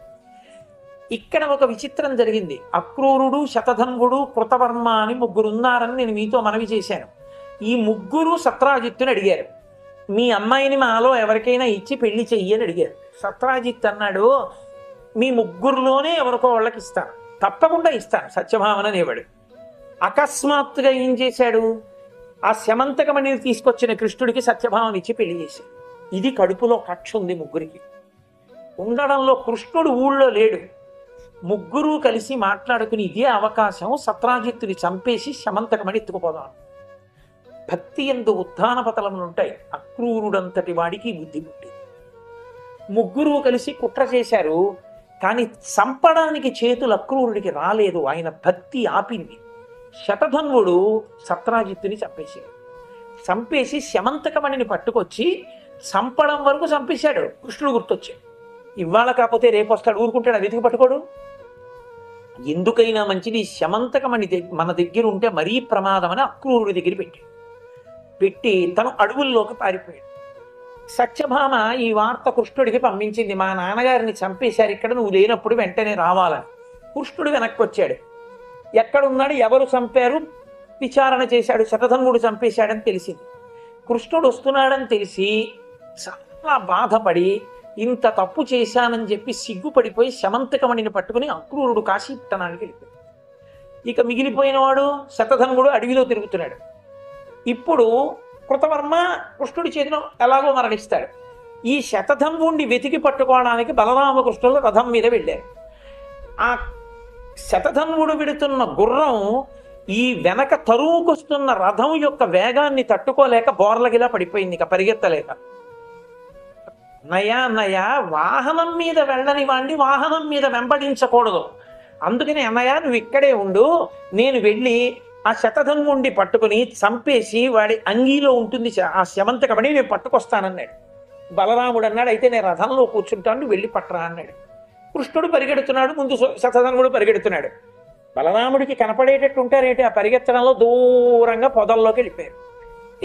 ఇక్కడ ఒక విచిత్రం జరిగింది. అక్రూరుడు, శతధన్వుడు, కృతవర్మ అని ముగ్గురు ఉన్నారని నేను మీతో మనవి చేశాను. ఈ ముగ్గురు సత్రాజిత్తుని అడిగారు, మీ అమ్మాయిని మాలో ఎవరికైనా ఇచ్చి పెళ్లి చెయ్యి అని అడిగారు. సత్రాజిత్ అన్నాడు, మీ ముగ్గురులోనే ఎవరికో వాళ్ళకి ఇస్తాను, తప్పకుండా ఇస్తాను సత్యభామన అనేవాడు. అకస్మాత్తుగా ఏం చేశాడు, ఆ శమంతకమణిని తీసుకొచ్చిన కృష్ణుడికి సత్యభామని ఇచ్చి పెళ్లి చేశాడు. ఇది కడుపులో కక్ష ఉంది ముగ్గురికి ఉండడంలో. కృష్ణుడు ఊళ్ళో లేడు. ముగ్గురు కలిసి మాట్లాడుకుని ఇదే అవకాశం, సత్రాజిత్తుని చంపేసి శమంతకమణి ఎత్తుకుపోదాం. భక్తి ఎందు ఉత్థాన పతలములుంటాయి. అక్రూరుడంతటి వాడికి బుద్ధి పుట్టింది. ముగ్గురు కలిసి కుట్ర చేశారు, కానీ చంపడానికి చేతులు అక్రూరుడికి రాలేదు, ఆయన భక్తి ఆపింది. శతధన్వుడు సత్రాజిత్తుని చంపేశాడు. చంపేసి శమంతకమణిని పట్టుకొచ్చి చంపడం వరకు చంపేశాడు. కృష్ణుడు గుర్తొచ్చాడు. ఇవాళ కాకపోతే రేపు వస్తాడు, ఊరుకుంటాడు, వెతికి పట్టుకోడు. ఎందుకైనా మంచిది శమంతకమణి మన దగ్గర ఉంటే మరీ ప్రమాదం అని అక్రూరుడి దగ్గర పెట్టి తను అడవుల్లోకి పారిపోయాడు. సత్యభామ ఈ వార్త కృష్ణుడికి పంపించింది, మా నాన్నగారిని చంపేశారు ఇక్కడ, నువ్వు లేనప్పుడు వెంటనే రావాలని. కృష్ణుడు వెనక్కి వచ్చాడు. ఎక్కడున్నాడు, ఎవరు చంపారు విచారణ చేశాడు. శతధన్వుడు చంపేశాడని తెలిసింది. కృష్ణుడు వస్తున్నాడని తెలిసి చాలా బాధపడి ఇంత తప్పు చేశానని చెప్పి సిగ్గుపడిపోయి శమంతకమణిని పట్టుకుని అక్రూరుడు కాశీపట్టణానికి వెళ్ళిపోయాడు. ఇక మిగిలిపోయిన వాడు శతధన్వుడు అడవిలో తిరుగుతున్నాడు. ఇప్పుడు కృతవర్మ కృష్ణుడి చేతిలో ఎలాగో మరణిస్తాడు. ఈ శతధన్వుణ్ణి వెతికి పట్టుకోవడానికి బలరామకృష్ణులు రథం మీద వెళ్ళారు. ఆ శతధన్వుడు విడుతున్న గుర్రం ఈ వెనక తరువుకొస్తున్న రథం యొక్క వేగాన్ని తట్టుకోలేక బోర్లగిలా పడిపోయింది, ఇక పరిగెత్తలేక. నయా నయా, వాహనం మీద వెళ్ళని వాడిని వాహనం మీద వెంబడించకూడదు. అందుకని అన్నయ్య నువ్వు ఇక్కడే ఉండు, నేను వెళ్ళి ఆ శతధన్వుణ్ణి పట్టుకుని చంపేసి వాడి అంగీలో ఉంటుంది ఆ శమంతకమణి, నేను పట్టుకొస్తానన్నాడు. బలరాముడు అన్నాడు, అయితే నేను రథంలో కూర్చుంటాను, నువ్వు వెళ్ళి పట్టరా అన్నాడు. కృష్ణుడు పరిగెడుతున్నాడు, ముందు శతధన్వుడు పరిగెడుతున్నాడు. బలరాముడికి కనపడేటట్టు ఉంటారేంటి, ఆ పరిగెత్తడంలో దూరంగా పొదల్లోకి వెళ్ళిపోయారు.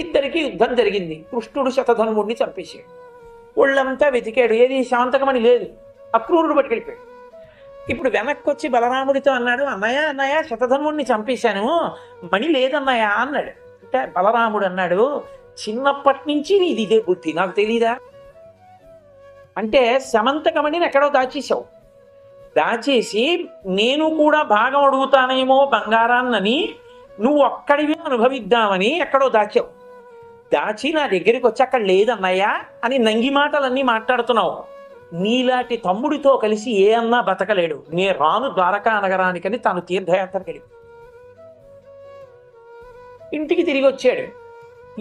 ఇద్దరికి యుద్ధం జరిగింది. కృష్ణుడు శతధన్వుడిని చంపేశాడు. ఒళ్ళంతా వెతికాడు, ఏది శాంతకమణి లేదు. అక్రూరుడు పట్టుకెళ్ళిపోయాడు. ఇప్పుడు వెనక్కి వచ్చి బలరాముడితో అన్నాడు, అన్నయ్య అన్నయ్య శతధన్వుడిని చంపేశాను, మణి లేదన్నయ్య అన్నాడు. అంటే బలరాముడు అన్నాడు, చిన్నప్పటి నుంచి నీది ఇదే బుద్ధి, నాకు తెలీదా? అంటే శమంతకమణిని ఎక్కడో దాచేశావు, దాచేసి నేను కూడా భాగం అడుగుతానేమో బంగారాన్నని నువ్వు అక్కడివే అనుభవిద్దామని ఎక్కడో దాచావు. దాచి నా దగ్గరికి వచ్చి అక్కడ లేదన్నయ్యా అని నంగి మాటలన్నీ మాట్లాడుతున్నావు. నీలాంటి తమ్ముడితో కలిసి ఏ అన్నా బతకలేడు, నే రాను ద్వారకా నగరానికని తాను తీర్థయాత్రకు వెళ్ళి ఇంటికి తిరిగి వచ్చాడు.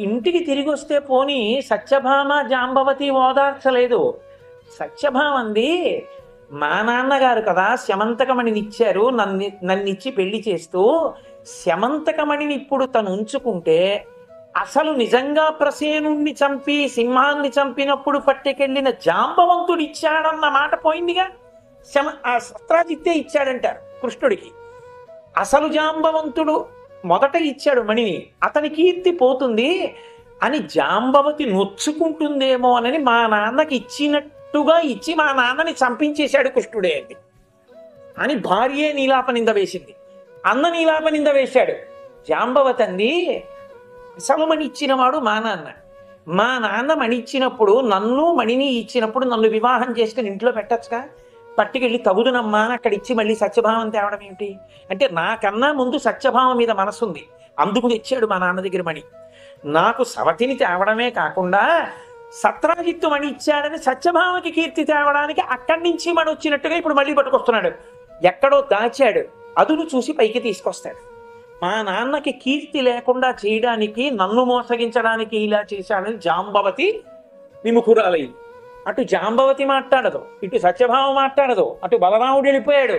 ఇంటికి తిరిగి వస్తే పోని సత్యభామ జాంబవతి ఓదార్చలేదు. సత్యభామ అంది, మా నాన్నగారు కదా శమంతకమణిని ఇచ్చారు, నన్నిచ్చి పెళ్లి చేస్తూ, శమంతకమణిని ఇప్పుడు తను ఉంచుకుంటే అసలు నిజంగా ప్రసేనుణ్ణి చంపి సింహాన్ని చంపినప్పుడు పట్టుకెళ్ళిన జాంబవంతుడు ఇచ్చాడన్న మాట పోయిందిగా. ఆ సత్రాజిత్తే ఇచ్చాడంటారు కృష్ణుడికి. అసలు జాంబవంతుడు మొదట ఇచ్చాడు మణిని, అతని కీర్తి పోతుంది అని జాంబవతి నొచ్చుకుంటుందేమో అని మా నాన్నకి ఇచ్చినట్టుగా ఇచ్చి మా నాన్నని చంపించేశాడు కృష్ణుడే అని భార్యే నీలాపనింద వేసింది. అన్న నీలాపనింద వేశాడు. జాంబవతి అంది, అసలు మణి ఇచ్చినవాడు మా నాన్న. మా నాన్న మణి ఇచ్చినప్పుడు, నన్ను మణిని ఇచ్చినప్పుడు నన్ను వివాహం చేసుకుని ఇంట్లో పెట్టచ్చుగా, పట్టుకెళ్ళి తగుదునమ్మా అని అక్కడ ఇచ్చి మళ్ళీ సత్యభావం తేవడం ఏమిటి? అంటే నాకన్నా ముందు సత్యభావం మీద మనసుంది, అందుకు తెచ్చాడు మా నాన్న దగ్గర మణి. నాకు సవతిని తేవడమే కాకుండా సత్రాజిత్తు మణి ఇచ్చాడని సత్యభామకి కీర్తి తేవడానికి అక్కడి నుంచి మణి వచ్చినట్టుగా ఇప్పుడు మళ్ళీ పట్టుకొస్తున్నాడు. ఎక్కడో దాచాడు, అదును చూసి పైకి తీసుకొస్తాడు. మా నాన్నకి కీర్తి లేకుండా చేయడానికి, నన్ను మోసగించడానికి ఇలా చేశాడని జాంబవతి విముఖురాలయ్యింది. అటు జాంబవతి మాట్లాడదు, ఇటు సత్యభామ మాట్లాడదు, అటు బలరాముడు వెళ్ళిపోయాడు.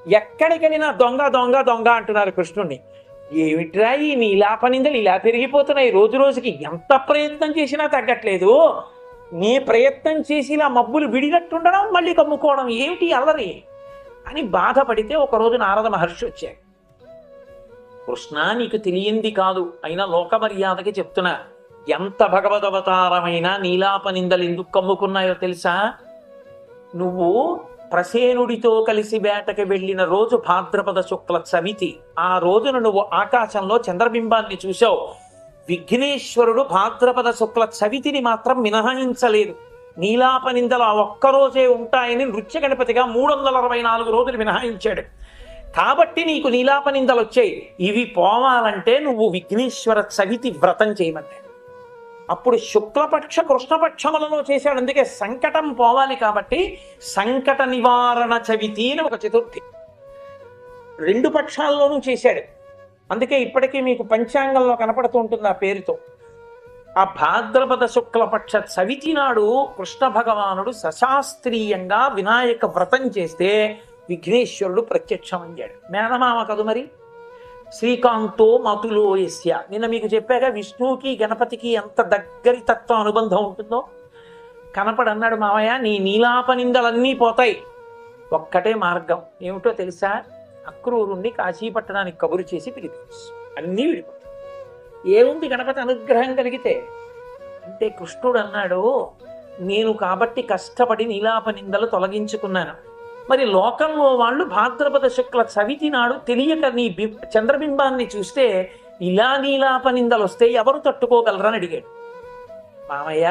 ఎక్కడికి వెళ్ళినా దొంగ దొంగ దొంగ అంటున్నారు కృష్ణుణ్ణి. ఏమిట్రా ఈ నీలాపనిందలు ఇలా పెరిగిపోతున్నాయి, రోజు రోజుకి ఎంత ప్రయత్నం చేసినా తగ్గట్లేదు. నీ ప్రయత్నం చేసి ఇలా మబ్బులు విడినట్టుండడం, మళ్ళీ కమ్ముకోవడం ఏమిటి అల్లరి అని బాధపడితే ఒకరోజు నారద మహర్షి వచ్చాడు. కృష్ణ, నీకు తెలియంది కాదు, అయినా లోక మర్యాదకి చెప్తున్నా, ఎంత భగవదవతారమైనా నీలాపనిందలు ఎందుకు కమ్ముకున్నాయో తెలుసా? నువ్వు ప్రసేనుడితో కలిసి వేటకి వెళ్ళిన రోజు భాద్రపద శుక్ల చవితి, ఆ రోజున నువ్వు ఆకాశంలో చంద్రబింబాన్ని చూశావు. విఘ్నేశ్వరుడు భాద్రపద శుక్ల చవితిని మాత్రం మినహాయించలేదు. నీలాపనిందలు ఆ ఒక్కరోజే ఉంటాయని నృత్య గణపతిగా 364 రోజులు మినహాయించాడు. కాబట్టి నీకు నీలాపనిందలు వచ్చాయి. ఇవి పోవాలంటే నువ్వు విఘ్నేశ్వర చవితి వ్రతం చేయమంటే. అప్పుడు శుక్లపక్ష కృష్ణపక్షములలో చేశాడు. అందుకే సంకటం పోవాలి కాబట్టి సంకట నివారణ చవితి అని ఒక చతుర్థి 2 పక్షాల్లోనూ చేశాడు. అందుకే ఇప్పటికీ మీకు పంచాంగంలో కనపడుతూ ఉంటుంది ఆ పేరుతో. ఆ భాద్రపద శుక్లపక్ష చవితి నాడు కృష్ణ భగవానుడు సశాస్త్రీయంగా వినాయక వ్రతం చేస్తే విఘ్నేశ్వరుడు ప్రత్యక్షమయ్యాడు. మేనమామ కదు మరి. శ్రీకాంతో మతులో యస్య, నిన్న మీకు చెప్పాక విష్ణువుకి గణపతికి ఎంత దగ్గరి తత్వ అనుబంధం ఉంటుందో. కనపడన్నాడు, మావయ్య నీ నీలాపనిందలన్నీ పోతాయి, ఒక్కటే మార్గం ఏమిటో తెలుసా? అక్రూరుణ్ణి కాశీపట్టణానికి కబురు చేసి పిలిపించు, అన్నీ విడిపోతాయి. ఏముంది గణపతి అనుగ్రహం కలిగితే అంటే? కృష్ణుడు అన్నాడు, నేను కాబట్టి కష్టపడి నీలాపనిందలు తొలగించుకున్నాను. మరి లోకంలో వాళ్ళు భాద్రపద శుక్ల చవితి నాడు తెలియక నీ చంద్రబింబాన్ని చూస్తే ఇలా నీలాపనిందలు వస్తే ఎవరు తట్టుకోగలరని అడిగాడు. మామయ్య,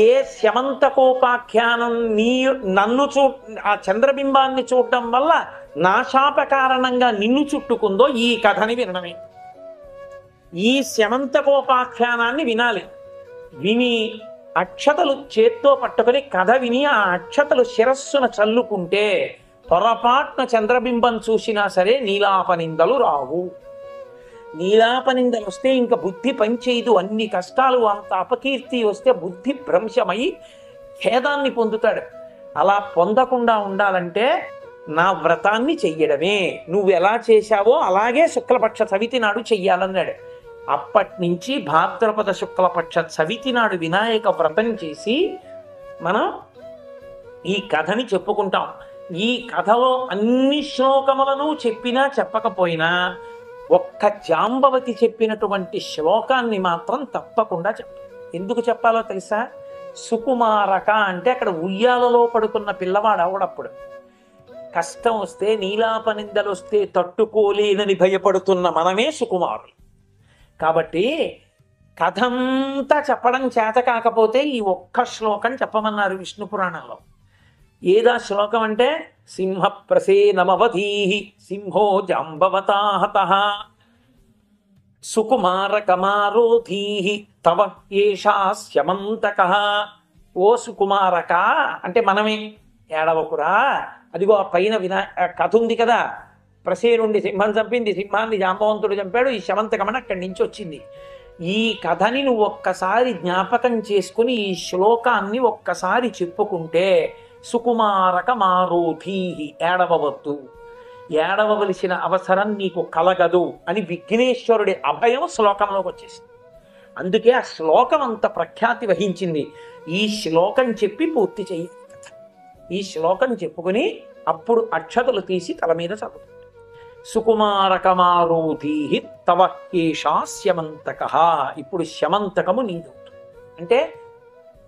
ఏ శమంతకోపాఖ్యానం నన్ను ఆ చంద్రబింబాన్ని చూడటం వల్ల నా శాప కారణంగా నిన్ను చుట్టుకుందో ఈ కథని వినడమే. ఈ శమంతకోపాఖ్యానాన్ని వినాలి. విని అక్షతలు చేత్తో పట్టుకొని కథ విని ఆ అక్షతలు శిరస్సున చల్లుకుంటే పొరపాటున చంద్రబింబం చూసినా సరే నీలాపనిందలు రావు. నీలాపనిందలు వస్తే ఇంకా బుద్ధి పనిచేయదు. అన్ని కష్టాలు, అంత అపకీర్తి వస్తే బుద్ధి భ్రంశమై ఖేదాన్ని పొందుతాడు. అలా పొందకుండా ఉండాలంటే నా వ్రతాన్ని చెయ్యడమే. నువ్వు ఎలా చేశావో అలాగే శుక్లపక్ష చవితి నాడు చెయ్యాలన్నాడు. అప్పటి నుంచి భాద్రపద శుక్లపక్ష చవితి నాడు వినాయక వ్రతం చేసి మనం ఈ కథని చెప్పుకుంటాం. ఈ కథలో అన్ని శ్లోకములను చెప్పినా చెప్పకపోయినా ఒక్క జాంబవతి చెప్పినటువంటి శ్లోకాన్ని మాత్రం తప్పకుండా చెప్పాలి. ఎందుకు చెప్పాలో తెలుసా? సుకుమారక అంటే అక్కడ ఉయ్యాలలో పడుకున్న పిల్లవాడు అవడప్పుడు కష్టం వస్తే, నీలాపనిందలు వస్తే తట్టుకోలేనని భయపడుతున్న మనమే సుకుమారులు. కాబట్టి కథంతా చెప్పడం చేత కాకపోతే ఈ ఒక్క శ్లోకం చెప్పమన్నారు విష్ణు పురాణంలో. ఏదా శ్లోకం అంటే సింహ ప్రసేనమవధీ సింహో జాంబవతాహత సుకుమారకమారోధీ తవ ఏషా స్యమంతక. ఓ సుకుమారక అంటే మనమే, ఏడవకురా, అదిగో ఆ పైన కథ ఉంది కదా, ప్రసేనుండి సింహం చంపింది, సింహాన్ని జాంబవంతుడు చంపాడు, ఈ శమంతకమని అక్కడి నుంచి వచ్చింది. ఈ కథని నువ్వు ఒక్కసారి జ్ఞాపకం చేసుకుని ఈ శ్లోకాన్ని ఒక్కసారి చెప్పుకుంటే సుకుమారక మారోధీ, ఏడవవద్దు, ఏడవవలసిన అవసరం నీకు కలగదు అని విఘ్నేశ్వరుడి అభయం శ్లోకంలోకి వచ్చేసింది. అందుకే ఆ శ్లోకం అంత ప్రఖ్యాతి వహించింది. ఈ శ్లోకం చెప్పి పూర్తి చేయాలి. ఈ శ్లోకం చెప్పుకుని అప్పుడు అక్షతలు తీసి తల మీద చదువు. సుకుమారకమారోధీ తవ ఏషా శమంతక. ఇప్పుడు శమంతకము నీదవుతుంది. అంటే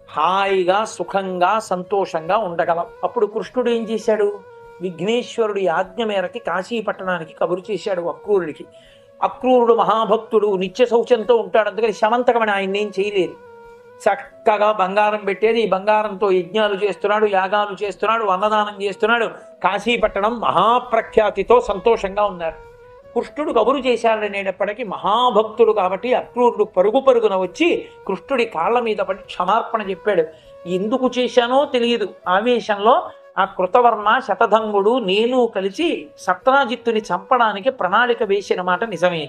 హాయిగా సుఖంగా సంతోషంగా ఉండగలం. అప్పుడు కృష్ణుడు ఏం చేశాడు? విఘ్నేశ్వరుడి ఆజ్ఞ మేరకి కాశీ పట్టణానికి కబురు చేశాడు అక్రూరుడికి. అక్రూరుడు మహాభక్తుడు, నిత్య శౌచంతో ఉంటాడు. అందుకని శమంతకమని ఆయన ఏం చేయలేదు. చక్కగా బంగారం పెట్టేది, ఈ బంగారంతో యజ్ఞాలు చేస్తున్నాడు, యాగాలు చేస్తున్నాడు, అన్నదానం చేస్తున్నాడు. కాశీపట్టణం మహాప్రఖ్యాతితో సంతోషంగా ఉన్నారు. కృష్ణుడు కబురు చేశాడనేటప్పటికీ మహాభక్తుడు కాబట్టి అక్రూరుడు పరుగు పరుగున వచ్చి కృష్ణుడి కాళ్ళ మీద పడి క్షమార్పణ చెప్పాడు. ఎందుకు చేశానో తెలియదు, ఆవేశంలో ఆ కృతవర్మ శతధంగుడు నేను కలిసి సత్రాజిత్తుని చంపడానికి ప్రణాళిక వేసిన మాట నిజమే.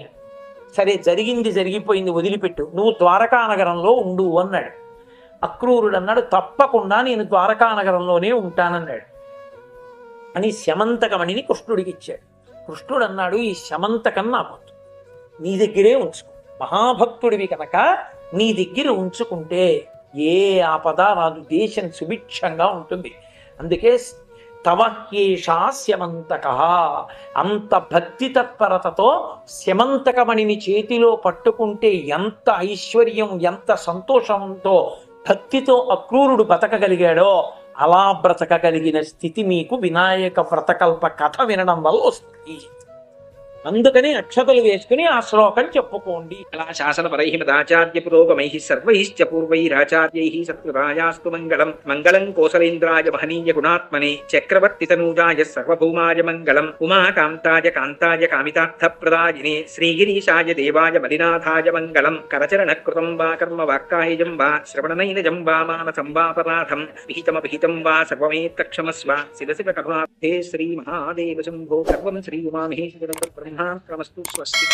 సరే, జరిగింది జరిగిపోయింది, వదిలిపెట్టు, నువ్వు ద్వారకా నగరంలో ఉండు అన్నాడు. అక్రూరుడు అన్నాడు, తప్పకుండా నేను ద్వారకా నగరంలోనే ఉంటానన్నాడు. అని శమంతకమణిని కృష్ణుడికి ఇచ్చాడు. కృష్ణుడు అన్నాడు, ఈ శమంతకం నాకు నీ దగ్గరే ఉంచుకో, మహాభక్తుడివి కనుక నీ దగ్గర ఉంచుకుంటే ఏ ఆపద రాదు, దేశం సుభిక్షంగా ఉంటుంది. అందుకే తవ ఏషా శమంతక. అంత భక్తి తత్పరతతో శమంతకమణిని చేతిలో పట్టుకుంటే ఎంత ఐశ్వర్యం, ఎంత సంతోషంతో భక్తితో అక్రూరుడు బతకగలిగాడో అలా బ్రతకగలిగిన స్థితి మీకు వినాయక వ్రతకల్ప కథ వినడం వల్ల వస్తుంది. అందుకని అక్షతలు వేసుకుని ఆ శ్లోకం చెప్పుకోండి. శాసన పరైహిమదాచార్య పురోగమైః సర్వైశ్చ పూర్వైరాచార్యైః సత్కృతాయాస్తు మంగళం. మంగళం కోసలేంద్రాయ మహనీయ గుణాత్మనే చక్రవర్తి తనూజాయ సర్వభౌమాయ మంగళం. ఉమాకాంతాయ కాంతాయ కామితార్థప్రదాయినే శ్రీగిరీశాయ దేవాయ మలినాథాయ మంగళం. కరచరణకృతం వా కర్మ వాక్కాయజం వా శ్రవణనైనజం వా మానసం వాపరాధం విహితమభిహితం వా సర్వమేత్తక్షమస్వ. శిరసి కరుణాబ్ధే శ్రీ మహాదేవ శంభో. సర్వం శ్రీ ఉమామహేశ్వర బ్రహ్మార్పణమస్తు. స్వస్తి.